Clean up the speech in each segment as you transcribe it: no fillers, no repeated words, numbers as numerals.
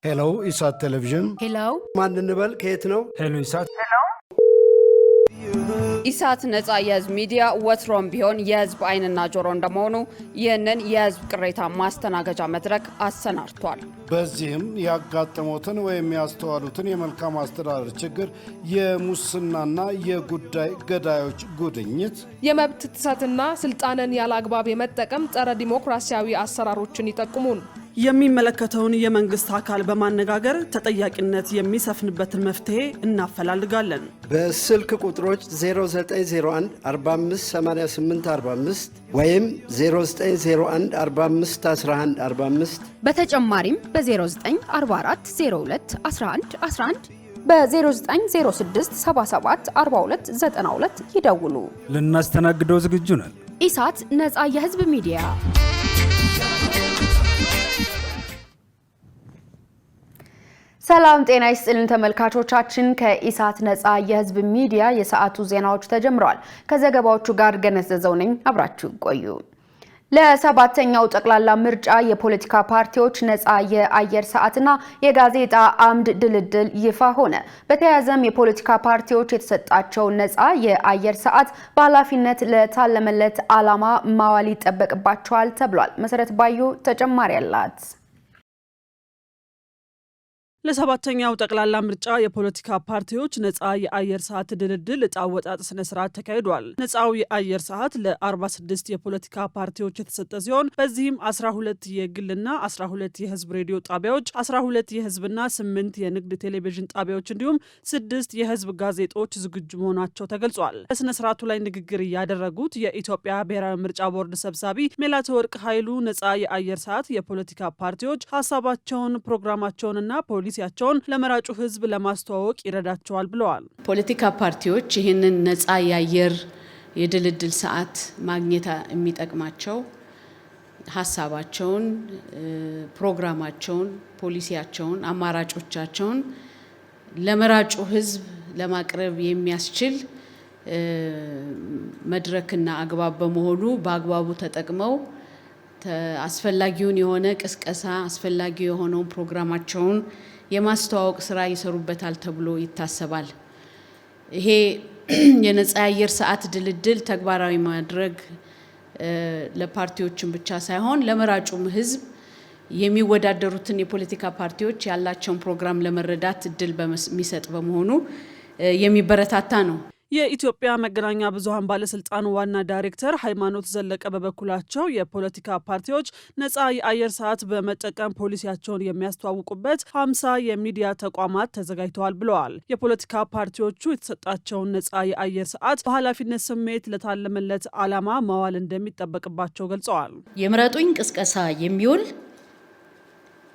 ሄሎ ኢሳት ቴሌቪዥን ሄሎ ማን እንበል ከየት ነው? ሄሎ ኢሳት ኢሳት ነፃ የህዝብ ሚዲያ ወትሮም ቢሆን የህዝብ አይንና ጆሮ እንደመሆኑ ይህንን የህዝብ ቅሬታ ማስተናገጃ መድረክ አሰናድቷል። በዚህም ያጋጠሙትን ወይም ያስተዋሉትን የመልካም አስተዳደር ችግር፣ የሙስናና የጉዳይ ገዳዮች ጉድኝት፣ የመብት ጥሰትና ስልጣንን ያለአግባብ የመጠቀም ጸረ ዲሞክራሲያዊ አሰራሮችን ይጠቁሙን። የሚመለከተውን የመንግስት አካል በማነጋገር ተጠያቂነት የሚሰፍንበትን መፍትሄ እናፈላልጋለን። በስልክ ቁጥሮች 0901 458845 ወይም 0901 451145 በተጨማሪም በ0944 02 11 11 በ0906 77 42 92 ይደውሉ። ልናስተናግደው ዝግጁ ነን። ኢሳት ነፃ የህዝብ ሚዲያ። ሰላም ጤና ይስጥልን ተመልካቾቻችን፣ ከኢሳት ነፃ የህዝብ ሚዲያ የሰዓቱ ዜናዎች ተጀምረዋል። ከዘገባዎቹ ጋር ገነዘዘው ነኝ፣ አብራችሁ ቆዩ። ለሰባተኛው ጠቅላላ ምርጫ የፖለቲካ ፓርቲዎች ነፃ የአየር ሰዓትና የጋዜጣ አምድ ድልድል ይፋ ሆነ። በተያያዘም የፖለቲካ ፓርቲዎች የተሰጣቸው ነፃ የአየር ሰዓት በኃላፊነት ለታለመለት ዓላማ ማዋል ይጠበቅባቸዋል ተብሏል። መሰረት ባዩ ተጨማሪ አላት። ለሰባተኛው ጠቅላላ ምርጫ የፖለቲካ ፓርቲዎች ነፃ የአየር ሰዓት ድልድል ዕጣ አወጣጥ ስነ ስርዓት ተካሂዷል። ነፃው የአየር ሰዓት ለ46 የፖለቲካ ፓርቲዎች የተሰጠ ሲሆን በዚህም 12 የግልና 12 የህዝብ ሬዲዮ ጣቢያዎች፣ 12 የህዝብና 8 የንግድ ቴሌቪዥን ጣቢያዎች እንዲሁም 6 የህዝብ ጋዜጦች ዝግጁ መሆናቸው ተገልጿል። በስነ ስርዓቱ ላይ ንግግር ያደረጉት የኢትዮጵያ ብሔራዊ ምርጫ ቦርድ ሰብሳቢ መላትወርቅ ኃይሉ ነፃ የአየር ሰዓት የፖለቲካ ፓርቲዎች ሀሳባቸውን፣ ፕሮግራማቸውንና ፖሊሲያቸውን ለመራጩ ህዝብ ለማስተዋወቅ ይረዳቸዋል ብለዋል። ፖለቲካ ፓርቲዎች ይህንን ነፃ የአየር የድልድል ሰዓት ማግኘት የሚጠቅማቸው ሀሳባቸውን፣ ፕሮግራማቸውን፣ ፖሊሲያቸውን፣ አማራጮቻቸውን ለመራጩ ህዝብ ለማቅረብ የሚያስችል መድረክና አግባብ በመሆኑ በአግባቡ ተጠቅመው አስፈላጊውን የሆነ ቅስቀሳ፣ አስፈላጊ የሆነውን ፕሮግራማቸውን የማስተዋወቅ ስራ ይሰሩበታል ተብሎ ይታሰባል። ይሄ የነፃ የአየር ሰዓት ድልድል ተግባራዊ ማድረግ ለፓርቲዎችን ብቻ ሳይሆን ለመራጩም ህዝብ የሚወዳደሩትን የፖለቲካ ፓርቲዎች ያላቸውን ፕሮግራም ለመረዳት እድል የሚሰጥ በመሆኑ የሚበረታታ ነው። የኢትዮጵያ መገናኛ ብዙሃን ባለስልጣን ዋና ዳይሬክተር ሃይማኖት ዘለቀ በበኩላቸው የፖለቲካ ፓርቲዎች ነፃ የአየር ሰዓት በመጠቀም ፖሊሲያቸውን የሚያስተዋውቁበት 50 የሚዲያ ተቋማት ተዘጋጅተዋል ብለዋል። የፖለቲካ ፓርቲዎቹ የተሰጣቸውን ነፃ የአየር ሰዓት በኃላፊነት ስሜት ለታለመለት ዓላማ ማዋል እንደሚጠበቅባቸው ገልጸዋል። የምረጡኝ ቅስቀሳ የሚውል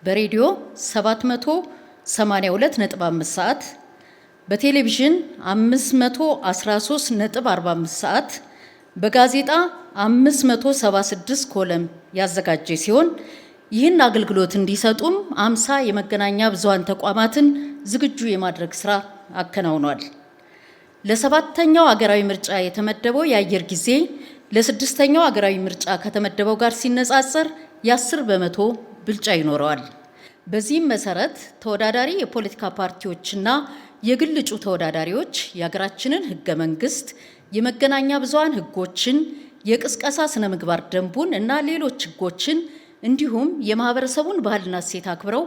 በሬዲዮ 782.5 ሰዓት፣ በቴሌቪዥን 513.45 ሰዓት፣ በጋዜጣ 576 ኮለም ያዘጋጀ ሲሆን ይህን አገልግሎት እንዲሰጡም 50 የመገናኛ ብዙሃን ተቋማትን ዝግጁ የማድረግ ስራ አከናውኗል። ለሰባተኛው አገራዊ ምርጫ የተመደበው የአየር ጊዜ ለስድስተኛው አገራዊ ምርጫ ከተመደበው ጋር ሲነጻጸር የ10 በመቶ ብልጫ ይኖረዋል። በዚህም መሰረት ተወዳዳሪ የፖለቲካ ፓርቲዎችና የግል እጩ ተወዳዳሪዎች የሀገራችንን ህገ መንግስት፣ የመገናኛ ብዙሃን ህጎችን፣ የቅስቀሳ ስነ ምግባር ደንቡን እና ሌሎች ህጎችን እንዲሁም የማህበረሰቡን ባህልና እሴት አክብረው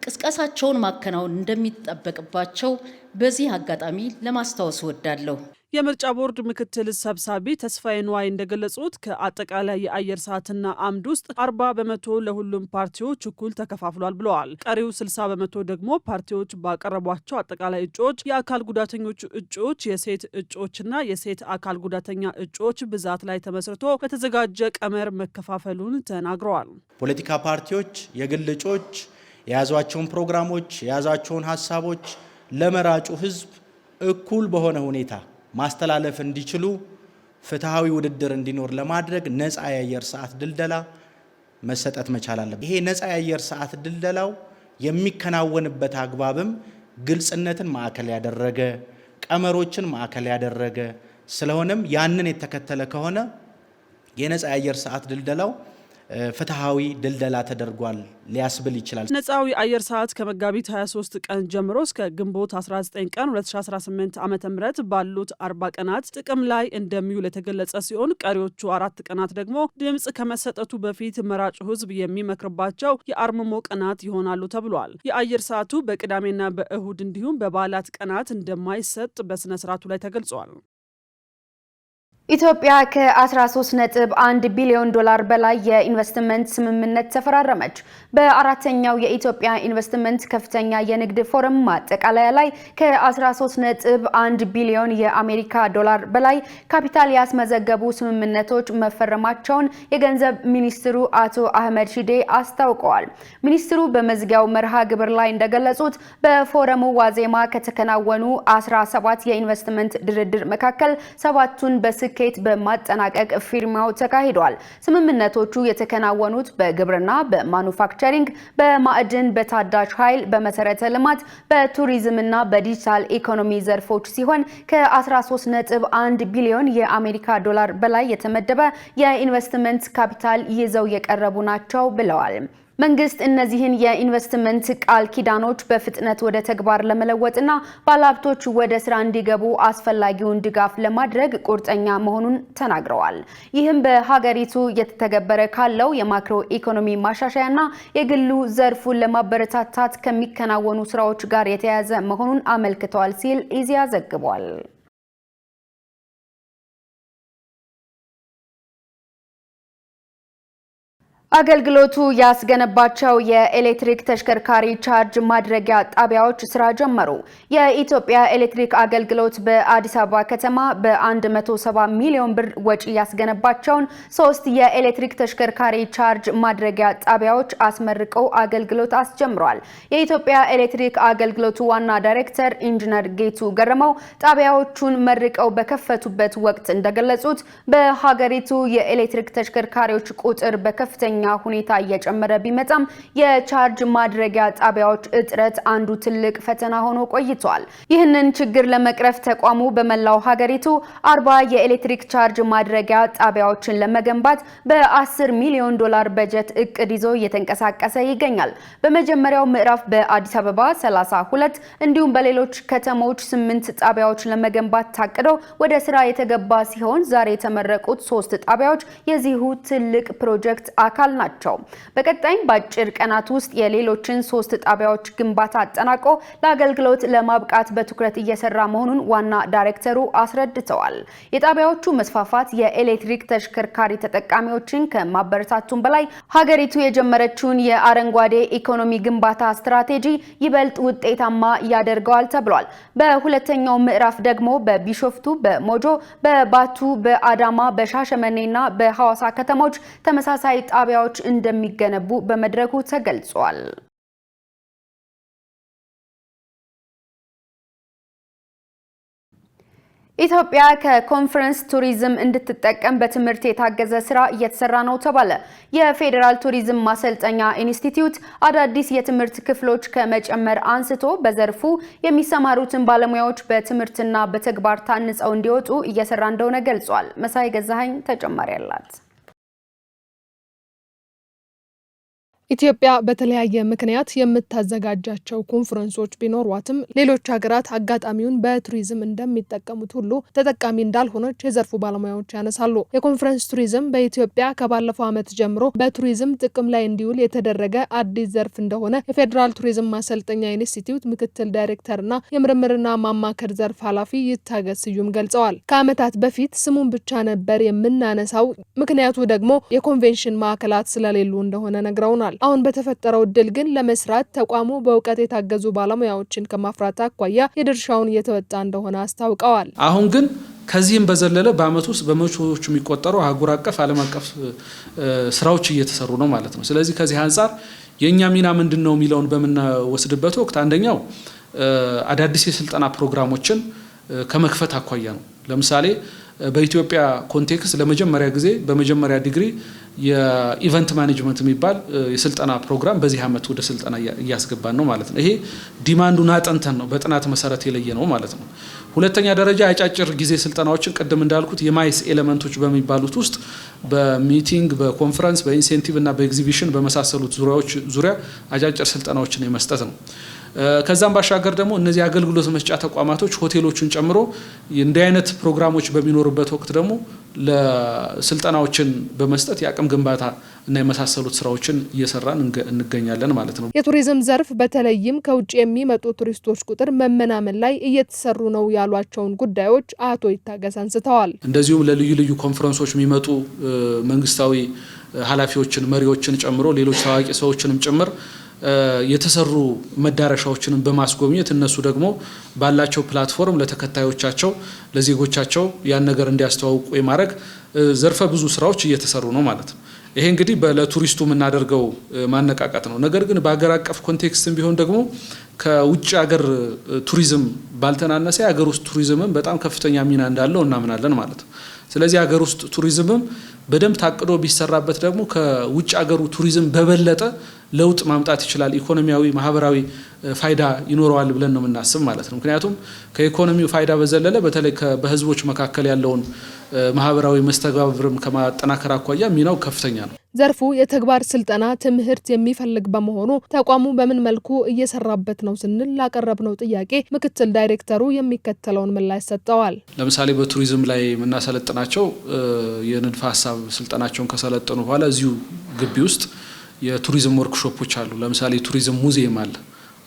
ቅስቀሳቸውን ማከናወን እንደሚጠበቅባቸው በዚህ አጋጣሚ ለማስታወስ እወዳለሁ። የምርጫ ቦርድ ምክትል ሰብሳቢ ተስፋዬ ንዋይ እንደገለጹት ከአጠቃላይ የአየር ሰዓትና አምድ ውስጥ 40 በመቶ ለሁሉም ፓርቲዎች እኩል ተከፋፍሏል ብለዋል። ቀሪው 60 በመቶ ደግሞ ፓርቲዎች ባቀረቧቸው አጠቃላይ እጩዎች፣ የአካል ጉዳተኞች እጩዎች፣ የሴት እጩዎችና የሴት አካል ጉዳተኛ እጩዎች ብዛት ላይ ተመስርቶ በተዘጋጀ ቀመር መከፋፈሉን ተናግረዋል። ፖለቲካ ፓርቲዎች የግል እጩዎች የያዟቸውን ፕሮግራሞች፣ የያዟቸውን ሀሳቦች ለመራጩ ህዝብ እኩል በሆነ ሁኔታ ማስተላለፍ እንዲችሉ ፍትሃዊ ውድድር እንዲኖር ለማድረግ ነፃ የአየር ሰዓት ድልደላ መሰጠት መቻል አለበት። ይሄ ነፃ የአየር ሰዓት ድልደላው የሚከናወንበት አግባብም ግልጽነትን ማዕከል ያደረገ፣ ቀመሮችን ማዕከል ያደረገ ስለሆነም ያንን የተከተለ ከሆነ የነፃ የአየር ሰዓት ድልደላው ፍትሃዊ ድልደላ ተደርጓል ሊያስብል ይችላል። ነፃው የአየር ሰዓት ከመጋቢት 23 ቀን ጀምሮ እስከ ግንቦት 19 ቀን 2018 ዓ.ም ባሉት 40 ቀናት ጥቅም ላይ እንደሚውል የተገለጸ ሲሆን ቀሪዎቹ 4 ቀናት ደግሞ ድምጽ ከመሰጠቱ በፊት መራጩ ህዝብ የሚመክርባቸው የአርምሞ ቀናት ይሆናሉ ተብሏል። የአየር ሰዓቱ በቅዳሜና በእሁድ እንዲሁም በበዓላት ቀናት እንደማይሰጥ በስነ ስርዓቱ ላይ ተገልጿል። ኢትዮጵያ ከ13.1 ቢሊዮን ዶላር በላይ የኢንቨስትመንት ስምምነት ተፈራረመች። በአራተኛው የኢትዮጵያ ኢንቨስትመንት ከፍተኛ የንግድ ፎረም ማጠቃለያ ላይ ከ13.1 ቢሊዮን የአሜሪካ ዶላር በላይ ካፒታል ያስመዘገቡ ስምምነቶች መፈረማቸውን የገንዘብ ሚኒስትሩ አቶ አህመድ ሺዴ አስታውቀዋል። ሚኒስትሩ በመዝጊያው መርሃ ግብር ላይ እንደገለጹት በፎረሙ ዋዜማ ከተከናወኑ 17 የኢንቨስትመንት ድርድር መካከል 7ቱን በስኬት በማጠናቀቅ ፊርማው ተካሂዷል። ስምምነቶቹ የተከናወኑት በግብርና፣ በማኑፋክቸሪንግ፣ በማዕድን፣ በታዳሽ ኃይል፣ በመሰረተ ልማት፣ በቱሪዝምና በዲጂታል ኢኮኖሚ ዘርፎች ሲሆን ከ13.1 ቢሊዮን የአሜሪካ ዶላር በላይ የተመደበ የኢንቨስትመንት ካፒታል ይዘው የቀረቡ ናቸው ብለዋል። መንግስት እነዚህን የኢንቨስትመንት ቃል ኪዳኖች በፍጥነት ወደ ተግባር ለመለወጥና ባለሀብቶች ወደ ስራ እንዲገቡ አስፈላጊውን ድጋፍ ለማድረግ ቁርጠኛ መሆኑን ተናግረዋል። ይህም በሀገሪቱ እየተተገበረ ካለው የማክሮ ኢኮኖሚ ማሻሻያና የግሉ ዘርፉን ለማበረታታት ከሚከናወኑ ስራዎች ጋር የተያያዘ መሆኑን አመልክተዋል ሲል ኢዜአ ዘግቧል። አገልግሎቱ ያስገነባቸው የኤሌክትሪክ ተሽከርካሪ ቻርጅ ማድረጊያ ጣቢያዎች ስራ ጀመሩ። የኢትዮጵያ ኤሌክትሪክ አገልግሎት በአዲስ አበባ ከተማ በ170 ሚሊዮን ብር ወጪ ያስገነባቸውን 3 የኤሌክትሪክ ተሽከርካሪ ቻርጅ ማድረጊያ ጣቢያዎች አስመርቀው አገልግሎት አስጀምሯል። የኢትዮጵያ ኤሌክትሪክ አገልግሎቱ ዋና ዳይሬክተር ኢንጂነር ጌቱ ገረመው ጣቢያዎቹን መርቀው በከፈቱበት ወቅት እንደገለጹት በሀገሪቱ የኤሌክትሪክ ተሽከርካሪዎች ቁጥር በከፍተኛ ሁኔታ እየጨመረ ቢመጣም የቻርጅ ማድረጊያ ጣቢያዎች እጥረት አንዱ ትልቅ ፈተና ሆኖ ቆይቷል። ይህንን ችግር ለመቅረፍ ተቋሙ በመላው ሀገሪቱ 40 የኤሌክትሪክ ቻርጅ ማድረጊያ ጣቢያዎችን ለመገንባት በ10 ሚሊዮን ዶላር በጀት እቅድ ይዞ እየተንቀሳቀሰ ይገኛል። በመጀመሪያው ምዕራፍ በአዲስ አበባ 32 እንዲሁም በሌሎች ከተሞች 8 ጣቢያዎች ለመገንባት ታቅደው ወደ ስራ የተገባ ሲሆን ዛሬ የተመረቁት 3 ጣቢያዎች የዚሁ ትልቅ ፕሮጀክት አካል ናቸው። በቀጣይም በአጭር ቀናት ውስጥ የሌሎችን 3 ጣቢያዎች ግንባታ አጠናቆ ለአገልግሎት ለማብቃት በትኩረት እየሰራ መሆኑን ዋና ዳይሬክተሩ አስረድተዋል። የጣቢያዎቹ መስፋፋት የኤሌክትሪክ ተሽከርካሪ ተጠቃሚዎችን ከማበረታቱም በላይ ሀገሪቱ የጀመረችውን የአረንጓዴ ኢኮኖሚ ግንባታ ስትራቴጂ ይበልጥ ውጤታማ ያደርገዋል ተብሏል። በሁለተኛው ምዕራፍ ደግሞ በቢሾፍቱ፣ በሞጆ፣ በባቱ፣ በአዳማ፣ በሻሸመኔና በሐዋሳ ከተሞች ተመሳሳይ ጣቢያዎች እንደሚገነቡ በመድረኩ ተገልጿል። ኢትዮጵያ ከኮንፈረንስ ቱሪዝም እንድትጠቀም በትምህርት የታገዘ ስራ እየተሰራ ነው ተባለ። የፌዴራል ቱሪዝም ማሰልጠኛ ኢንስቲትዩት አዳዲስ የትምህርት ክፍሎች ከመጨመር አንስቶ በዘርፉ የሚሰማሩትን ባለሙያዎች በትምህርትና በተግባር ታንጸው እንዲወጡ እየሰራ እንደሆነ ገልጿል። መሳይ ገዛኸኝ ተጨማሪ አላት። ኢትዮጵያ በተለያየ ምክንያት የምታዘጋጃቸው ኮንፈረንሶች ቢኖሯትም ሌሎች ሀገራት አጋጣሚውን በቱሪዝም እንደሚጠቀሙት ሁሉ ተጠቃሚ እንዳልሆነች የዘርፉ ባለሙያዎች ያነሳሉ። የኮንፈረንስ ቱሪዝም በኢትዮጵያ ከባለፈው ዓመት ጀምሮ በቱሪዝም ጥቅም ላይ እንዲውል የተደረገ አዲስ ዘርፍ እንደሆነ የፌዴራል ቱሪዝም ማሰልጠኛ ኢንስቲትዩት ምክትል ዳይሬክተርና የምርምርና ማማከር ዘርፍ ኃላፊ ይታገስ ስዩም ገልጸዋል። ከዓመታት በፊት ስሙን ብቻ ነበር የምናነሳው፣ ምክንያቱ ደግሞ የኮንቬንሽን ማዕከላት ስለሌሉ እንደሆነ ነግረውናል። አሁን በተፈጠረው እድል ግን ለመስራት ተቋሙ በእውቀት የታገዙ ባለሙያዎችን ከማፍራት አኳያ የድርሻውን እየተወጣ እንደሆነ አስታውቀዋል። አሁን ግን ከዚህም በዘለለ በአመት ውስጥ በመቶዎች የሚቆጠሩ አህጉር አቀፍ ዓለም አቀፍ ስራዎች እየተሰሩ ነው ማለት ነው። ስለዚህ ከዚህ አንጻር የኛ ሚና ምንድነው የሚለውን በመወስድበት ወቅት አንደኛው አዳዲስ የስልጠና ፕሮግራሞችን ከመክፈት አኳያ ነው። ለምሳሌ በኢትዮጵያ ኮንቴክስት ለመጀመሪያ ጊዜ በመጀመሪያ ዲግሪ የኢቨንት ማኔጅመንት የሚባል የስልጠና ፕሮግራም በዚህ ዓመት ወደ ስልጠና እያስገባን ነው ማለት ነው። ይሄ ዲማንዱን አጥንተን ነው በጥናት መሰረት የለየ ነው ማለት ነው። ሁለተኛ ደረጃ አጫጭር ጊዜ ስልጠናዎችን ቅድም እንዳልኩት የማይስ ኤሌመንቶች በሚባሉት ውስጥ በሚቲንግ፣ በኮንፈረንስ፣ በኢንሴንቲቭ እና በኤግዚቢሽን በመሳሰሉት ዙሪያ አጫጭር ስልጠናዎችን የመስጠት ነው። ከዛም ባሻገር ደግሞ እነዚህ አገልግሎት መስጫ ተቋማቶች ሆቴሎችን ጨምሮ እንዲህ አይነት ፕሮግራሞች በሚኖርበት ወቅት ደግሞ ለስልጠናዎችን በመስጠት የአቅም ግንባታ እና የመሳሰሉት ስራዎችን እየሰራን እንገኛለን ማለት ነው። የቱሪዝም ዘርፍ በተለይም ከውጭ የሚመጡ ቱሪስቶች ቁጥር መመናመን ላይ እየተሰሩ ነው ያሏቸውን ጉዳዮች አቶ ይታገስ አንስተዋል። እንደዚሁም ለልዩ ልዩ ኮንፈረንሶች የሚመጡ መንግስታዊ ኃላፊዎችን መሪዎችን ጨምሮ ሌሎች ታዋቂ ሰዎችንም ጭምር የተሰሩ መዳረሻዎችን በማስጎብኘት እነሱ ደግሞ ባላቸው ፕላትፎርም ለተከታዮቻቸው ለዜጎቻቸው ያን ነገር እንዲያስተዋውቁ የማድረግ ዘርፈ ብዙ ስራዎች እየተሰሩ ነው ማለት ነው። ይሄ እንግዲህ ለቱሪስቱ የምናደርገው ማነቃቃት ነው። ነገር ግን በአገር አቀፍ ኮንቴክስትም ቢሆን ደግሞ ከውጭ ሀገር ቱሪዝም ባልተናነሰ የሀገር ውስጥ ቱሪዝምም በጣም ከፍተኛ ሚና እንዳለው እናምናለን ማለት ነው። ስለዚህ ሀገር ውስጥ ቱሪዝምም በደንብ ታቅዶ ቢሰራበት ደግሞ ከውጭ ሀገሩ ቱሪዝም በበለጠ ለውጥ ማምጣት ይችላል። ኢኮኖሚያዊ፣ ማህበራዊ ፋይዳ ይኖረዋል ብለን ነው የምናስብ ማለት ነው። ምክንያቱም ከኢኮኖሚው ፋይዳ በዘለለ በተለይ በህዝቦች መካከል ያለውን ማህበራዊ መስተጋብርም ከማጠናከር አኳያ ሚናው ከፍተኛ ነው። ዘርፉ የተግባር ስልጠና ትምህርት የሚፈልግ በመሆኑ ተቋሙ በምን መልኩ እየሰራበት ነው ስንል ላቀረብነው ጥያቄ ምክትል ዳይሬክተሩ የሚከተለውን ምላሽ ሰጥተዋል። ለምሳሌ በቱሪዝም ላይ የምናሰለጥናቸው የንድፈ ሀሳብ ስልጠናቸውን ከሰለጠኑ በኋላ እዚሁ ግቢ ውስጥ የቱሪዝም ወርክሾፖች አሉ። ለምሳሌ የቱሪዝም ሙዚየም አለ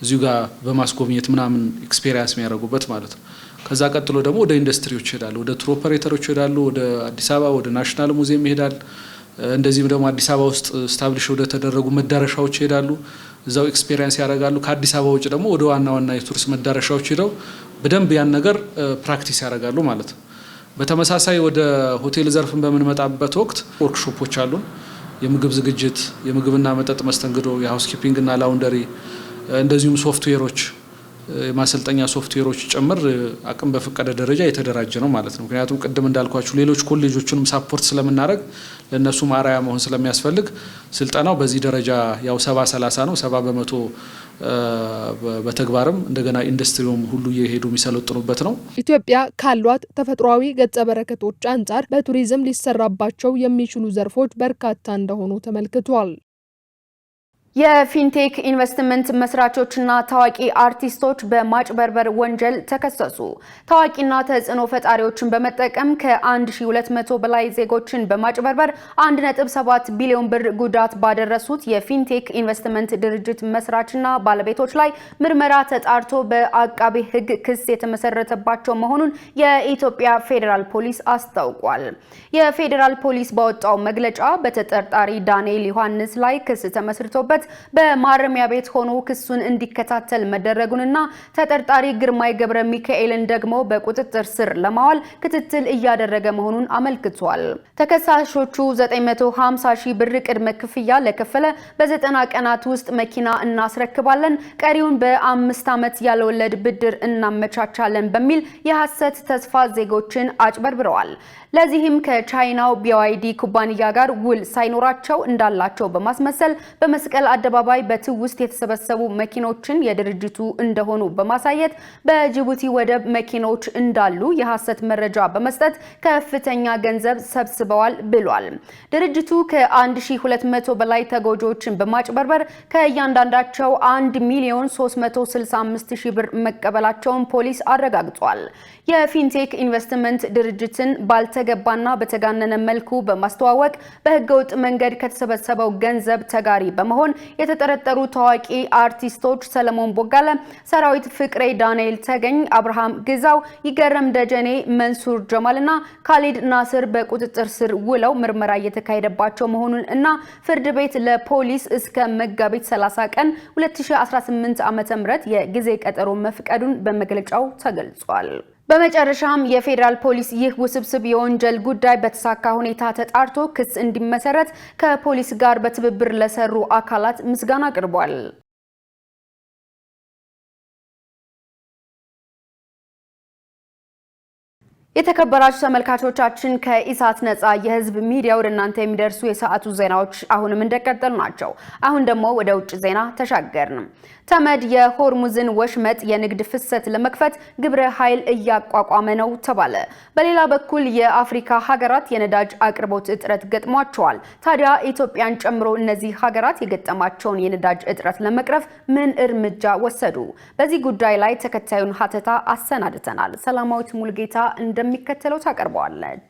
እዚሁ ጋር በማስጎብኘት ምናምን ኤክስፔሪያንስ የሚያደርጉበት ማለት ነው። ከዛ ቀጥሎ ደግሞ ወደ ኢንዱስትሪዎች ይሄዳሉ፣ ወደ ቱር ኦፐሬተሮች ይሄዳሉ፣ ወደ አዲስ አበባ ወደ ናሽናል ሙዚየም ይሄዳል። እንደዚህም ደግሞ አዲስ አበባ ውስጥ ስታብሊሽ ወደ ተደረጉ መዳረሻዎች ይሄዳሉ፣ እዛው ኤክስፔሪያንስ ያደርጋሉ። ከአዲስ አበባ ውጭ ደግሞ ወደ ዋና ዋና የቱሪስት መዳረሻዎች ሄደው በደንብ ያን ነገር ፕራክቲስ ያደርጋሉ ማለት ነው። በተመሳሳይ ወደ ሆቴል ዘርፍን በምንመጣበት ወቅት ወርክሾፖች አሉ። የምግብ ዝግጅት፣ የምግብና መጠጥ መስተንግዶ፣ የሃውስኪፒንግ እና ላውንደሪ እንደዚሁም ሶፍትዌሮች የማሰልጠኛ ሶፍትዌሮች ጭምር አቅም በፈቀደ ደረጃ የተደራጀ ነው ማለት ነው። ምክንያቱም ቅድም እንዳልኳችሁ ሌሎች ኮሌጆችንም ሳፖርት ስለምናደርግ ለነሱ ማራያ መሆን ስለሚያስፈልግ ስልጠናው በዚህ ደረጃ ያው 70-30 ነው። 70% በተግባርም እንደገና ኢንዱስትሪውም ሁሉ እየሄዱ የሚሰለጥኑበት ነው። ኢትዮጵያ ካሏት ተፈጥሯዊ ገጸ በረከቶች አንጻር በቱሪዝም ሊሰራባቸው የሚችሉ ዘርፎች በርካታ እንደሆኑ ተመልክቷል። የፊንቴክ ኢንቨስትመንት መስራቾችና ታዋቂ አርቲስቶች በማጭበርበር ወንጀል ተከሰሱ። ታዋቂና ተጽዕኖ ፈጣሪዎችን በመጠቀም ከ1200 በላይ ዜጎችን በማጭበርበር 1.7 ቢሊዮን ብር ጉዳት ባደረሱት የፊንቴክ ኢንቨስትመንት ድርጅት መስራችና ባለቤቶች ላይ ምርመራ ተጣርቶ በአቃቤ ሕግ ክስ የተመሰረተባቸው መሆኑን የኢትዮጵያ ፌዴራል ፖሊስ አስታውቋል። የፌዴራል ፖሊስ ባወጣው መግለጫ በተጠርጣሪ ዳንኤል ዮሐንስ ላይ ክስ ተመስርቶበት በማረሚያ ቤት ሆኖ ክሱን እንዲከታተል መደረጉንና ተጠርጣሪ ግርማይ ገብረ ሚካኤልን ደግሞ በቁጥጥር ስር ለማዋል ክትትል እያደረገ መሆኑን አመልክቷል። ተከሳሾቹ 950 ሺህ ብር ቅድመ ክፍያ ለከፈለ በ90 ቀናት ውስጥ መኪና እናስረክባለን፣ ቀሪውን በ5 ዓመት ያለወለድ ብድር እናመቻቻለን በሚል የሐሰት ተስፋ ዜጎችን አጭበርብረዋል። ለዚህም ከቻይናው BYD ኩባንያ ጋር ውል ሳይኖራቸው እንዳላቸው በማስመሰል በመስቀል አደባባይ በትውስት የተሰበሰቡ መኪኖችን የድርጅቱ እንደሆኑ በማሳየት በጅቡቲ ወደብ መኪኖች እንዳሉ የሐሰት መረጃ በመስጠት ከፍተኛ ገንዘብ ሰብስበዋል ብሏል። ድርጅቱ ከ1200 በላይ ተጎጂዎችን በማጭበርበር ከእያንዳንዳቸው 1,365,000 ብር መቀበላቸውን ፖሊስ አረጋግጧል። የፊንቴክ ኢንቨስትመንት ድርጅትን ባልተገባና በተጋነነ መልኩ በማስተዋወቅ በህገወጥ መንገድ ከተሰበሰበው ገንዘብ ተጋሪ በመሆን የተጠረጠሩ ታዋቂ አርቲስቶች ሰለሞን ቦጋለ፣ ሰራዊት ፍቅሬ፣ ዳንኤል ተገኝ፣ አብርሃም ግዛው፣ ይገረም ደጀኔ፣ መንሱር ጀማልና ካሊድ ናስር በቁጥጥር ስር ውለው ምርመራ እየተካሄደባቸው መሆኑን እና ፍርድ ቤት ለፖሊስ እስከ መጋቢት 30 ቀን 2018 ዓ.ም የጊዜ ቀጠሮ መፍቀዱን በመግለጫው ተገልጿል። በመጨረሻም የፌዴራል ፖሊስ ይህ ውስብስብ የወንጀል ጉዳይ በተሳካ ሁኔታ ተጣርቶ ክስ እንዲመሰረት ከፖሊስ ጋር በትብብር ለሰሩ አካላት ምስጋና አቅርቧል። የተከበራችሁ ተመልካቾቻችን ከኢሳት ነጻ የህዝብ ሚዲያ ወደ እናንተ የሚደርሱ የሰዓቱ ዜናዎች አሁንም እንደቀጠሉ ናቸው። አሁን ደግሞ ወደ ውጭ ዜና ተሻገርን። ተመድ የሆርሙዝን ወሽመጥ የንግድ ፍሰት ለመክፈት ግብረ ኃይል እያቋቋመ ነው ተባለ። በሌላ በኩል የአፍሪካ ሀገራት የነዳጅ አቅርቦት እጥረት ገጥሟቸዋል። ታዲያ ኢትዮጵያን ጨምሮ እነዚህ ሀገራት የገጠማቸውን የነዳጅ እጥረት ለመቅረፍ ምን እርምጃ ወሰዱ? በዚህ ጉዳይ ላይ ተከታዩን ሀተታ አሰናድተናል። ሰላማዊት ሙልጌታ እንደሚከተለው ታቀርበዋለች።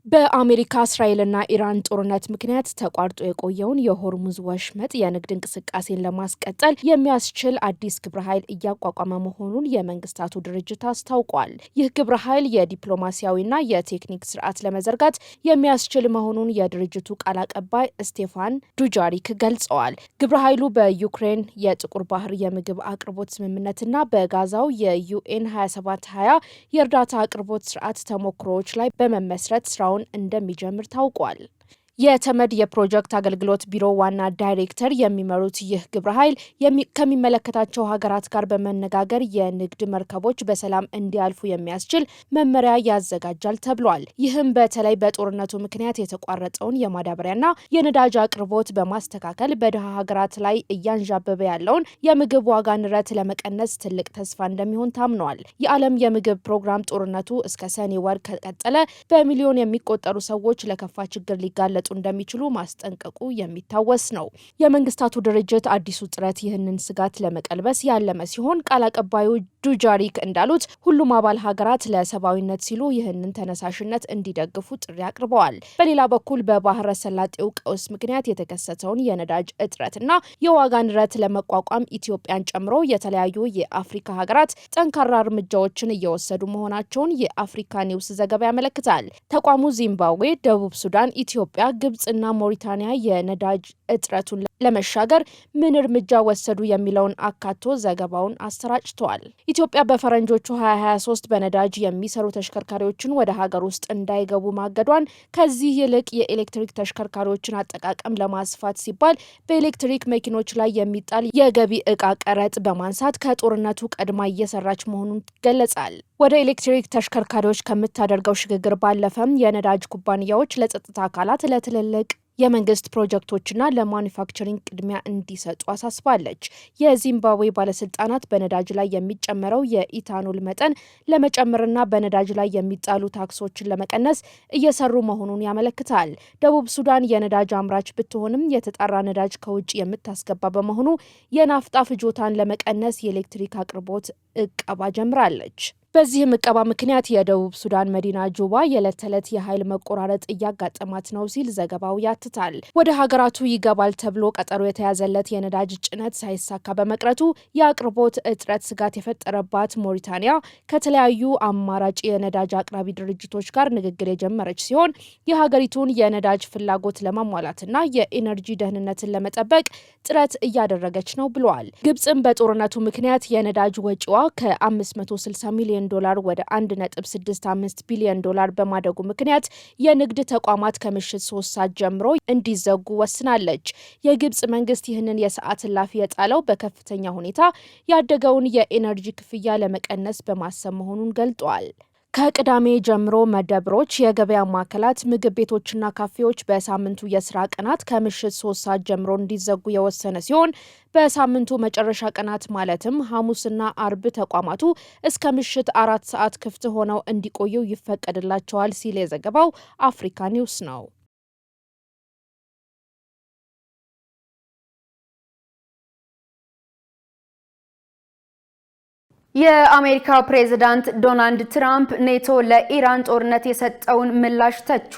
በአሜሪካ እስራኤልና ኢራን ጦርነት ምክንያት ተቋርጦ የቆየውን የሆርሙዝ ወሽመጥ የንግድ እንቅስቃሴን ለማስቀጠል የሚያስችል አዲስ ግብረ ኃይል እያቋቋመ መሆኑን የመንግስታቱ ድርጅት አስታውቋል። ይህ ግብረ ኃይል የዲፕሎማሲያዊና የቴክኒክ ስርዓት ለመዘርጋት የሚያስችል መሆኑን የድርጅቱ ቃል አቀባይ ስቴፋን ዱጃሪክ ገልጸዋል። ግብረ ኃይሉ በዩክሬን የጥቁር ባህር የምግብ አቅርቦት ስምምነትና በጋዛው የዩኤን 2720 የእርዳታ አቅርቦት ስርዓት ተሞክሮዎች ላይ በመመስረት ስራውን እንደሚጀምር ታውቋል። የተመድ የፕሮጀክት አገልግሎት ቢሮ ዋና ዳይሬክተር የሚመሩት ይህ ግብረ ኃይል ከሚመለከታቸው ሀገራት ጋር በመነጋገር የንግድ መርከቦች በሰላም እንዲያልፉ የሚያስችል መመሪያ ያዘጋጃል ተብሏል። ይህም በተለይ በጦርነቱ ምክንያት የተቋረጠውን የማዳበሪያና የነዳጅ አቅርቦት በማስተካከል በድሃ ሀገራት ላይ እያንዣበበ ያለውን የምግብ ዋጋ ንረት ለመቀነስ ትልቅ ተስፋ እንደሚሆን ታምኗል። የዓለም የምግብ ፕሮግራም ጦርነቱ እስከ ሰኔ ወር ከቀጠለ በሚሊዮን የሚቆጠሩ ሰዎች ለከፋ ችግር ሊጋለጡ እንደሚችሉ ማስጠንቀቁ የሚታወስ ነው። የመንግስታቱ ድርጅት አዲሱ ጥረት ይህንን ስጋት ለመቀልበስ ያለመ ሲሆን ቃል አቀባዩ ዱጃሪክ እንዳሉት ሁሉም አባል ሀገራት ለሰብአዊነት ሲሉ ይህንን ተነሳሽነት እንዲደግፉ ጥሪ አቅርበዋል። በሌላ በኩል በባህረ ሰላጤው ቀውስ ምክንያት የተከሰተውን የነዳጅ እጥረትና የዋጋ ንረት ለመቋቋም ኢትዮጵያን ጨምሮ የተለያዩ የአፍሪካ ሀገራት ጠንካራ እርምጃዎችን እየወሰዱ መሆናቸውን የአፍሪካ ኒውስ ዘገባ ያመለክታል። ተቋሙ ዚምባብዌ፣ ደቡብ ሱዳን፣ ኢትዮጵያ፣ ግብጽና ሞሪታኒያ የነዳጅ እጥረቱን ለመሻገር ምን እርምጃ ወሰዱ የሚለውን አካቶ ዘገባውን አሰራጭተዋል። ኢትዮጵያ በፈረንጆቹ 2023 በነዳጅ የሚሰሩ ተሽከርካሪዎችን ወደ ሀገር ውስጥ እንዳይገቡ ማገዷን፣ ከዚህ ይልቅ የኤሌክትሪክ ተሽከርካሪዎችን አጠቃቀም ለማስፋት ሲባል በኤሌክትሪክ መኪኖች ላይ የሚጣል የገቢ ዕቃ ቀረጥ በማንሳት ከጦርነቱ ቀድማ እየሰራች መሆኑን ይገለጻል። ወደ ኤሌክትሪክ ተሽከርካሪዎች ከምታደርገው ሽግግር ባለፈም የነዳጅ ኩባንያዎች ለጸጥታ አካላት ለትልልቅ የመንግስት ፕሮጀክቶችና ለማኑፋክቸሪንግ ቅድሚያ እንዲሰጡ አሳስባለች። የዚምባብዌ ባለስልጣናት በነዳጅ ላይ የሚጨመረው የኢታኖል መጠን ለመጨመርና በነዳጅ ላይ የሚጣሉ ታክሶችን ለመቀነስ እየሰሩ መሆኑን ያመለክታል። ደቡብ ሱዳን የነዳጅ አምራች ብትሆንም የተጣራ ነዳጅ ከውጭ የምታስገባ በመሆኑ የናፍጣ ፍጆታን ለመቀነስ የኤሌክትሪክ አቅርቦት እቀባ ጀምራለች። በዚህም እቀባ ምክንያት የደቡብ ሱዳን መዲና ጁባ የዕለት ተዕለት የኃይል መቆራረጥ እያጋጠማት ነው ሲል ዘገባው ያትታል። ወደ ሀገራቱ ይገባል ተብሎ ቀጠሮ የተያዘለት የነዳጅ ጭነት ሳይሳካ በመቅረቱ የአቅርቦት እጥረት ስጋት የፈጠረባት ሞሪታኒያ ከተለያዩ አማራጭ የነዳጅ አቅራቢ ድርጅቶች ጋር ንግግር የጀመረች ሲሆን የሀገሪቱን የነዳጅ ፍላጎት ለማሟላትና የኢነርጂ ደህንነትን ለመጠበቅ ጥረት እያደረገች ነው ብለዋል። ግብጽም በጦርነቱ ምክንያት የነዳጅ ወጪዋ ከ560 ሚሊዮን $1 ወደ 1.65 ቢሊዮን $1 በማደጉ ምክንያት የንግድ ተቋማት ከምሽት 3 ሰዓት ጀምሮ እንዲዘጉ ወስናለች። የግብጽ መንግስት ይህንን የሰዓት እላፊ የጣለው በከፍተኛ ሁኔታ ያደገውን የኤነርጂ ክፍያ ለመቀነስ በማሰብ መሆኑን ገልጧል። ከቅዳሜ ጀምሮ መደብሮች፣ የገበያ ማዕከላት፣ ምግብ ቤቶችና ካፌዎች በሳምንቱ የስራ ቀናት ከምሽት 3 ሰዓት ጀምሮ እንዲዘጉ የወሰነ ሲሆን በሳምንቱ መጨረሻ ቀናት ማለትም ሐሙስና አርብ ተቋማቱ እስከ ምሽት 4 ሰዓት ክፍት ሆነው እንዲቆዩ ይፈቀድላቸዋል ሲል የዘገባው አፍሪካ ኒውስ ነው። የአሜሪካው ፕሬዝዳንት ዶናልድ ትራምፕ ኔቶ ለኢራን ጦርነት የሰጠውን ምላሽ ተቹ።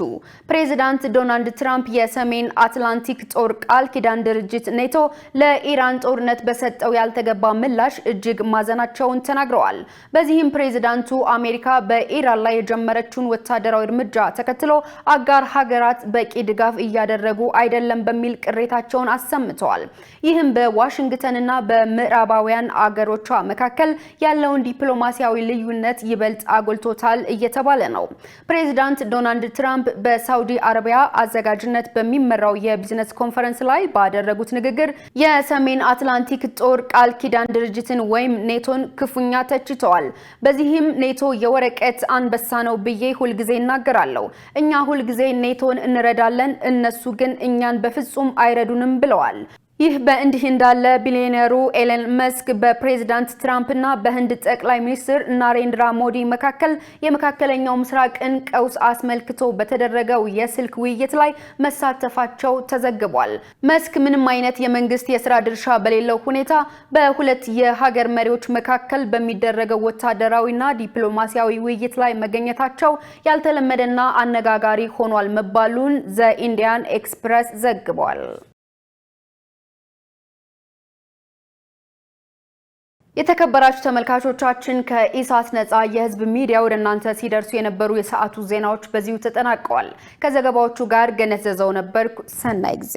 ፕሬዝዳንት ዶናልድ ትራምፕ የሰሜን አትላንቲክ ጦር ቃል ኪዳን ድርጅት ኔቶ ለኢራን ጦርነት በሰጠው ያልተገባ ምላሽ እጅግ ማዘናቸውን ተናግረዋል። በዚህም ፕሬዝዳንቱ አሜሪካ በኢራን ላይ የጀመረችውን ወታደራዊ እርምጃ ተከትሎ አጋር ሀገራት በቂ ድጋፍ እያደረጉ አይደለም በሚል ቅሬታቸውን አሰምተዋል። ይህም በዋሽንግተንና በምዕራባውያን አገሮቿ መካከል ያለውን ዲፕሎማሲያዊ ልዩነት ይበልጥ አጎልቶታል እየተባለ ነው። ፕሬዚዳንት ዶናልድ ትራምፕ በሳውዲ አረቢያ አዘጋጅነት በሚመራው የቢዝነስ ኮንፈረንስ ላይ ባደረጉት ንግግር የሰሜን አትላንቲክ ጦር ቃል ኪዳን ድርጅትን ወይም ኔቶን ክፉኛ ተችተዋል። በዚህም ኔቶ የወረቀት አንበሳ ነው ብዬ ሁልጊዜ እናገራለሁ። እኛ ሁልጊዜ ኔቶን እንረዳለን፣ እነሱ ግን እኛን በፍጹም አይረዱንም ብለዋል። ይህ በእንዲህ እንዳለ ቢሊዮነሩ ኤለን መስክ በፕሬዝዳንት ትራምፕና በህንድ ጠቅላይ ሚኒስትር ናሬንድራ ሞዲ መካከል የመካከለኛው ምስራቅን ቀውስ አስመልክቶ በተደረገው የስልክ ውይይት ላይ መሳተፋቸው ተዘግቧል። መስክ ምንም አይነት የመንግስት የስራ ድርሻ በሌለው ሁኔታ በሁለት የሀገር መሪዎች መካከል በሚደረገው ወታደራዊና ዲፕሎማሲያዊ ውይይት ላይ መገኘታቸው ያልተለመደና አነጋጋሪ ሆኗል መባሉን ዘ ኢንዲያን ኤክስፕረስ ዘግቧል። የተከበራችሁ ተመልካቾቻችን ከኢሳት ነጻ የህዝብ ሚዲያ ወደ እናንተ ሲደርሱ የነበሩ የሰዓቱ ዜናዎች በዚሁ ተጠናቀዋል። ከዘገባዎቹ ጋር ገነት ዘዘው ነበርኩ። ሰናይ ጊዜ